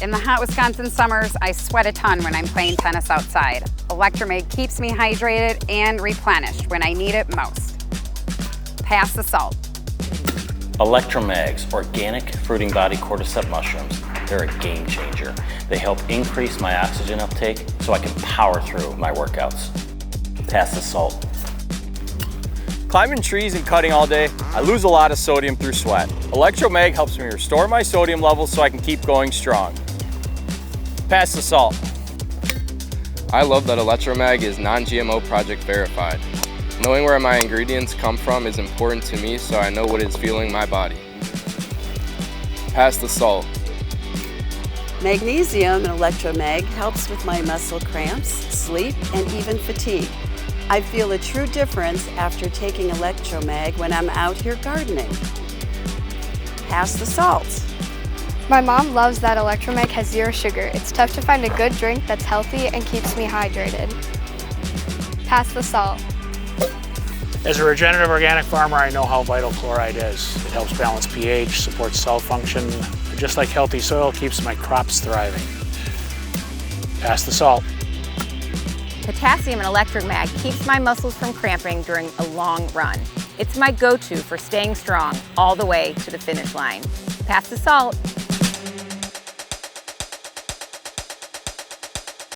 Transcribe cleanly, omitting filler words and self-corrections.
In the hot Wisconsin summers, I sweat a ton when I'm playing tennis outside. Electromag keeps me hydrated and replenished when I need it most. Pass the salt. Electromag's organic fruiting body cordyceps mushrooms, they're a game changer. They help increase my oxygen uptake so I can power through my workouts. Pass the salt. Climbing trees and cutting all day, I lose a lot of sodium through sweat. Electromag helps me restore my sodium levels so I can keep going strong. Pass the salt. I love that Electromag is non-GMO project verified. Knowing where my ingredients come from is important to me so I know what is fueling my body. Pass the salt. Magnesium in Electromag helps with my muscle cramps, sleep, and even fatigue. I feel a true difference after taking Electromag when I'm out here gardening. Pass the salt. My mom loves that Electromag has zero sugar. It's tough to find a good drink that's healthy and keeps me hydrated. Pass the salt. As a regenerative organic farmer, I know how vital chloride is. It helps balance pH, supports cell function, and just like healthy soil, keeps my crops thriving. Pass the salt. Potassium in Electromag keeps my muscles from cramping during a long run. It's my go-to for staying strong all the way to the finish line. Pass the salt.